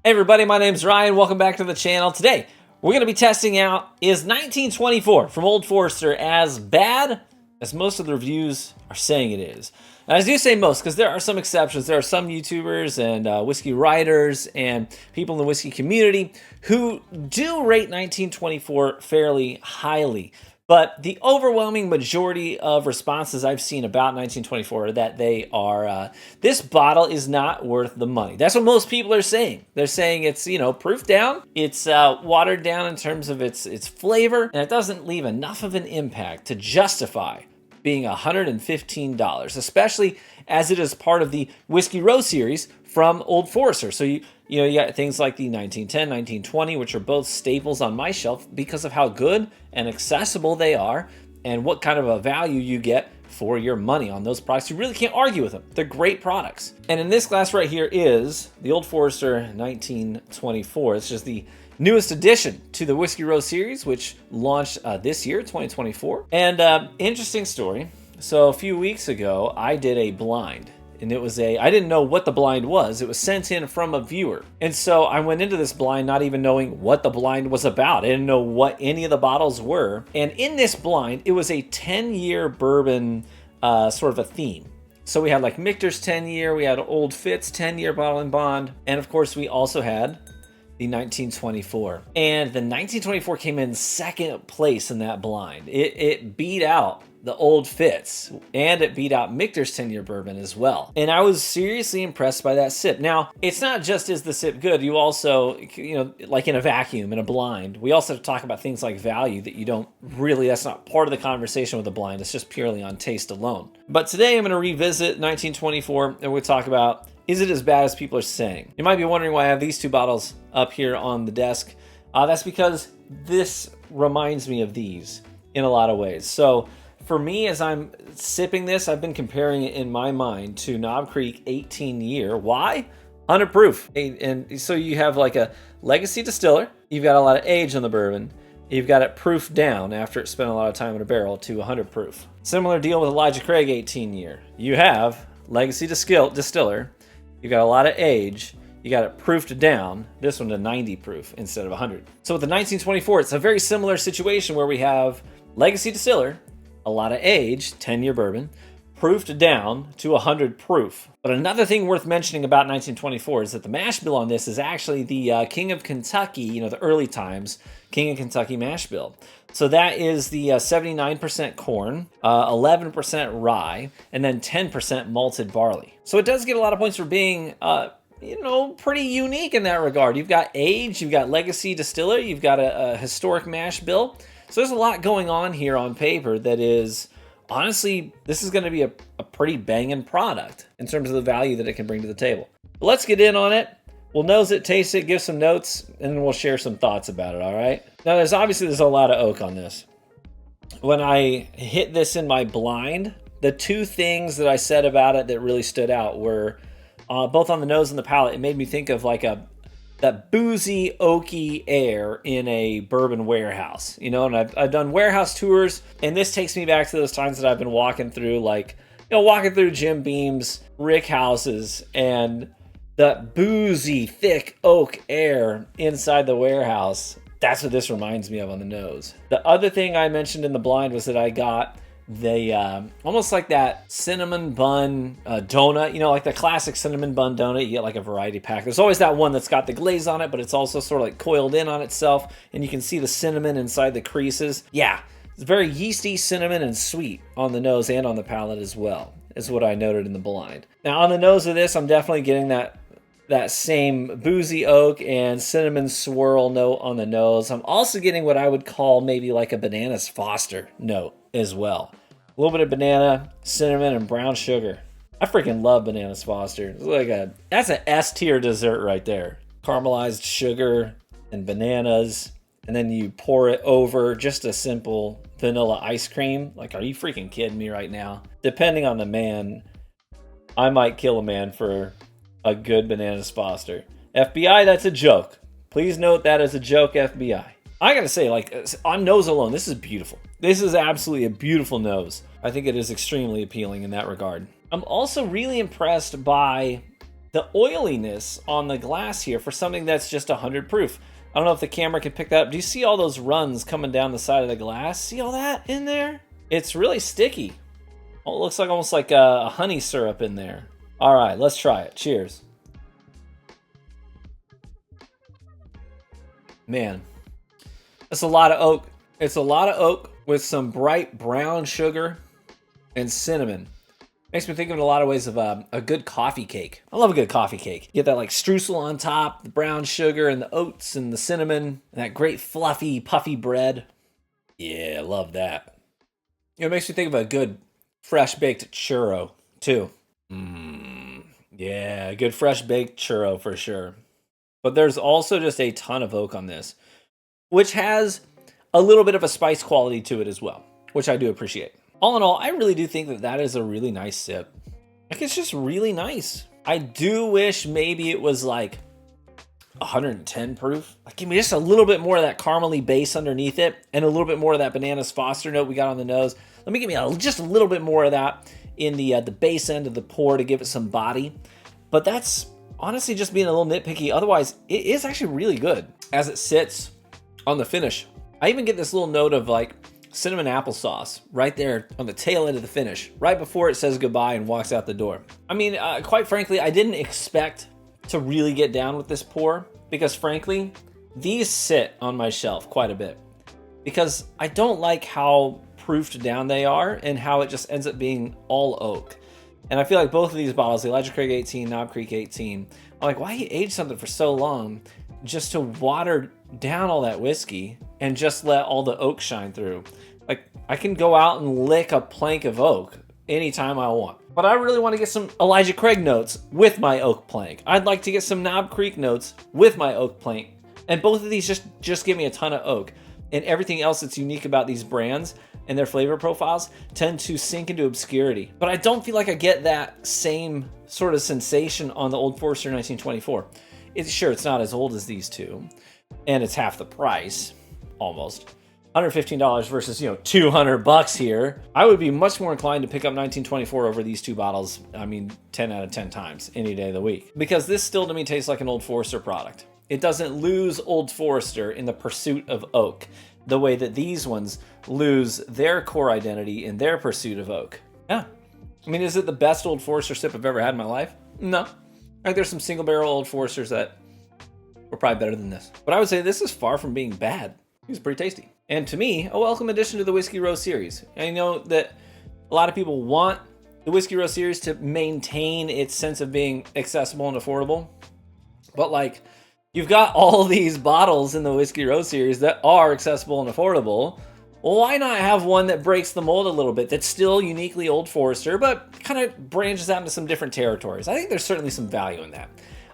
Hey everybody, my name's Ryan. Welcome back to the channel. Today, we're going to be testing out, is 1924 from Old Forester as bad as most of the reviews are saying it is? And I do say most because there are some exceptions. There are some YouTubers and whiskey writers and people in the whiskey community who do rate 1924 fairly highly. But the overwhelming majority of responses I've seen about 1924 are that they are, this bottle is not worth the money. That's what most people are saying. They're saying it's, proof down, it's watered down in terms of its flavor, and it doesn't leave enough of an impact to justify being $115, especially as it is part of the Whiskey Row series from Old Forester. So you got things like the 1910, 1920, which are both staples on my shelf because of how good and accessible they are and what kind of a value you get for your money on those products. You really can't argue with them. They're great products. And in this glass right here is the Old Forester 1924. It's just the newest addition to the Whiskey Row series, which launched this year, 2024. And interesting story. So a few weeks ago, I did a blind. And it was I didn't know what the blind was. It was sent in from a viewer. And so I went into this blind not even knowing what the blind was about. I didn't know what any of the bottles were. And in this blind, it was a 10-year bourbon sort of a theme. So we had like Michter's 10-year, we had Old Fitz 10-year bottle and bond. And of course, we also had the 1924. And the 1924 came in second place in that blind. It beat out the Old Fitz, and it beat out Michter's 10-year bourbon as well. And I was seriously impressed by that sip. Now, it's not just is the sip good, you also, like in a vacuum, in a blind, we also have to talk about things like value that you don't really, that's not part of the conversation with the blind, it's just purely on taste alone. But today I'm going to revisit 1924, and we'll talk about, is it as bad as people are saying? You might be wondering why I have these two bottles up here on the desk. That's because this reminds me of these in a lot of ways. So for me, as I'm sipping this, I've been comparing it in my mind to Knob Creek 18-year. Why? 100 proof. And so you have like a legacy distiller. You've got a lot of age on the bourbon. You've got it proof down after it spent a lot of time in a barrel to 100 proof. Similar deal with Elijah Craig 18-year. You have legacy distiller. You've got a lot of age. You got it proofed down, this one to 90 proof instead of 100. So with the 1924, it's a very similar situation where we have legacy distiller, a lot of age, 10-year bourbon, proofed down to 100 proof. But another thing worth mentioning about 1924 is that the mash bill on this is actually the King of Kentucky, the early times, King of Kentucky mash bill. So that is the 79% corn, 11% rye, and then 10% malted barley. So it does get a lot of points for being pretty unique in that regard. You've got age, you've got legacy distiller, you've got a historic mash bill. So there's a lot going on here on paper that is, honestly, this is going to be a pretty banging product in terms of the value that it can bring to the table. But let's get in on it. We'll nose it, taste it, give some notes, and then we'll share some thoughts about it, all right? Now, there's a lot of oak on this. When I hit this in my blind, the two things that I said about it that really stood out were both on the nose and the palate. It made me think of like that boozy, oaky air in a bourbon warehouse, and I've done warehouse tours, and this takes me back to those times that I've been walking through, walking through Jim Beam's rick houses, and that boozy, thick oak air inside the warehouse. That's what this reminds me of on the nose. The other thing I mentioned in the blind was that I got the almost like that cinnamon bun donut, like the classic cinnamon bun donut. You get like a variety pack. There's always that one that's got the glaze on it, but it's also sort of like coiled in on itself, and you can see the cinnamon inside the creases. Yeah, it's very yeasty, cinnamon, and sweet on the nose and on the palate as well, is what I noted in the blind. Now on the nose of this, I'm definitely getting that same boozy oak and cinnamon swirl note on the nose. I'm also getting what I would call maybe like a Bananas Foster note as well. A little bit of banana, cinnamon, and brown sugar. I freaking love Bananas Foster. It's that's an S tier dessert right there. Caramelized sugar and bananas, and then you pour it over just a simple vanilla ice cream. Are you freaking kidding me right now? Depending on the man, I might kill a man for a good Bananas Foster. FBI, that's a joke. Please note that as a joke, FBI. I gotta say, on nose alone, this is beautiful. This is absolutely a beautiful nose. I think it is extremely appealing in that regard. I'm also really impressed by the oiliness on the glass here for something that's just 100 proof. I don't know if the camera can pick that up. Do you see all those runs coming down the side of the glass? See all that in there? It's really sticky. Oh, it looks like almost like a honey syrup in there. All right, let's try it. Cheers. Man, that's a lot of oak. It's a lot of oak with some bright brown sugar and cinnamon. Makes me think in a lot of ways of a good coffee cake. I love a good coffee cake. You get that like streusel on top, the brown sugar and the oats and the cinnamon, and that great fluffy, puffy bread. Yeah, I love that. It makes me think of a good fresh baked churro too. Yeah, a good fresh baked churro for sure. But there's also just a ton of oak on this, which has a little bit of a spice quality to it as well, which I do appreciate. All in all, I really do think that that is a really nice sip. Like, it's just really nice. I do wish maybe it was like 110 proof. Like, give me just a little bit more of that caramely base underneath it and a little bit more of that bananas Foster note we got on the nose. Let me give me just a little bit more of that in the base end of the pour to give it some body. But that's honestly just being a little nitpicky. Otherwise, it is actually really good as it sits on the finish. I even get this little note of like cinnamon applesauce right there on the tail end of the finish, right before it says goodbye and walks out the door. I mean, quite frankly, I didn't expect to really get down with this pour because frankly, these sit on my shelf quite a bit because I don't like how proofed down they are and how it just ends up being all oak. And I feel like both of these bottles, the Elijah Craig 18, Knob Creek 18, I'm like, why you age something for so long just to water down all that whiskey and just let all the oak shine through? Like, I can go out and lick a plank of oak anytime I want. But I really want to get some Elijah Craig notes with my oak plank. I'd like to get some Knob Creek notes with my oak plank. And both of these just give me a ton of oak. And everything else that's unique about these brands and their flavor profiles tend to sink into obscurity. But I don't feel like I get that same sort of sensation on the Old Forester 1924. It's not as old as these two, and it's half the price, almost. $115 versus, $200 here. I would be much more inclined to pick up 1924 over these two bottles. I mean, 10 out of 10 times any day of the week. Because this still to me tastes like an Old Forester product. It doesn't lose Old Forester in the pursuit of oak the way that these ones lose their core identity in their pursuit of oak. Yeah. I mean, is it the best Old Forester sip I've ever had in my life? No. I think there's some single barrel Old Foresters that were probably better than this. But I would say this is far from being bad. It's pretty tasty. And to me, a welcome addition to the Whiskey Row series. I know that a lot of people want the Whiskey Row series to maintain its sense of being accessible and affordable. But like, you've got all these bottles in the Whiskey Row series that are accessible and affordable. Well, why not have one that breaks the mold a little bit, that's still uniquely Old Forester, but kind of branches out into some different territories? I think there's certainly some value in that.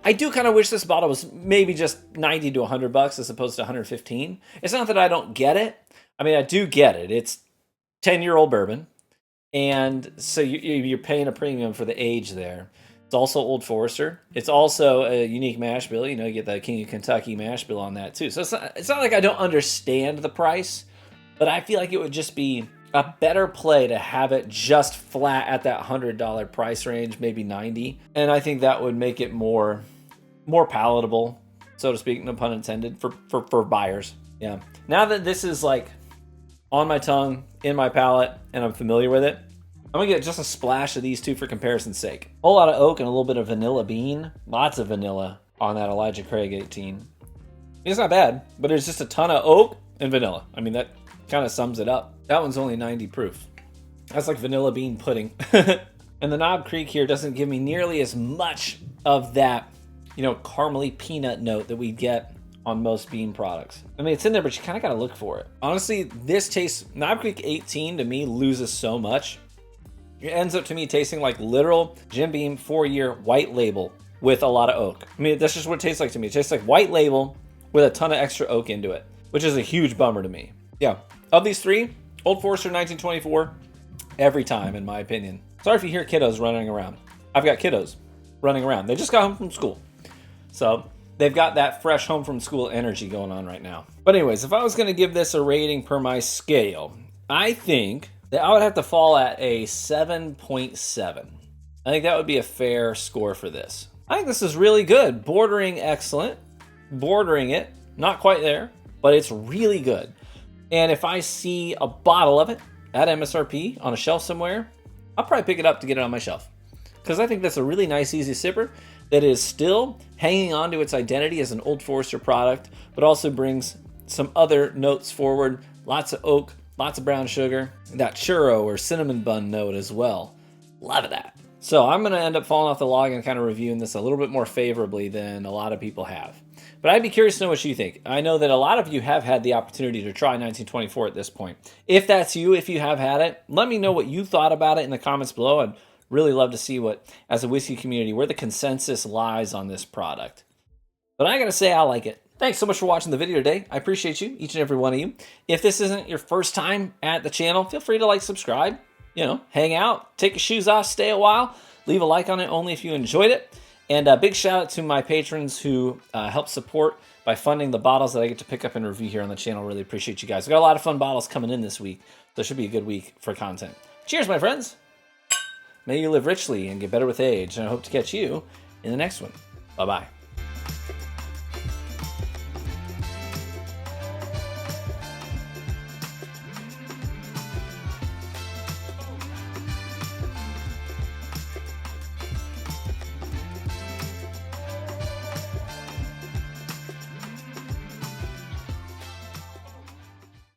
I do kind of wish this bottle was maybe just $90 to $100 as opposed to $115. It's not that I don't get it. I mean, I do get it. It's 10-year-old bourbon, and so you're paying a premium for the age there. It's also Old Forester. It's also a unique mash bill. You get the King of Kentucky mash bill on that too. So it's not like I don't understand the price, but I feel like it would just be a better play to have it just flat at that $100 price range, maybe $90. And I think that would make it more palatable, so to speak, no pun intended, for buyers. Yeah. Now that this is like on my tongue, in my palate, and I'm familiar with it, I'm gonna get just a splash of these two for comparison's sake. A whole lot of oak and a little bit of vanilla bean. Lots of vanilla on that Elijah Craig 18. It's not bad, but there's just a ton of oak and vanilla. I mean, that kind of sums it up. That one's only 90 proof. That's like vanilla bean pudding. And the Knob Creek here doesn't give me nearly as much of that, caramely peanut note that we get on most bean products. I mean, it's in there, but you kind of got to look for it. Honestly, this tastes, Knob Creek 18 to me loses so much. It ends up to me tasting like literal Jim Beam 4-year white label with a lot of oak. I mean, that's just what it tastes like to me. It tastes like white label with a ton of extra oak into it, which is a huge bummer to me. Yeah. Of these three, Old Forester 1924, every time, in my opinion. Sorry if you hear kiddos running around. I've got kiddos running around. They just got home from school. So they've got that fresh home from school energy going on right now. But anyways, if I was going to give this a rating per my scale, I think that I would have to fall at a 7.7. I think that would be a fair score for this. I think this is really good. Bordering excellent. Bordering it. Not quite there, but it's really good. And if I see a bottle of it at MSRP on a shelf somewhere, I'll probably pick it up to get it on my shelf. Because I think that's a really nice, easy sipper that is still hanging on to its identity as an Old Forester product, but also brings some other notes forward. Lots of oak, lots of brown sugar, that churro or cinnamon bun note as well. Love that. So I'm going to end up falling off the log and kind of reviewing this a little bit more favorably than a lot of people have. But I'd be curious to know what you think. I know that a lot of you have had the opportunity to try 1924 at this point. If that's you, if you have had it, let me know what you thought about it in the comments below. I'd really love to see what, as a whiskey community, where the consensus lies on this product. But I gotta say, I like it. Thanks so much for watching the video today. I appreciate you, each and every one of you. If this isn't your first time at the channel, feel free to like, subscribe, hang out, take your shoes off, stay a while, leave a like on it only if you enjoyed it. And a big shout out to my patrons who help support by funding the bottles that I get to pick up and review here on the channel. Really appreciate you guys. We got a lot of fun bottles coming in this week, so it should be a good week for content. Cheers, my friends. May you live richly and get better with age, and I hope to catch you in the next one. Bye-bye.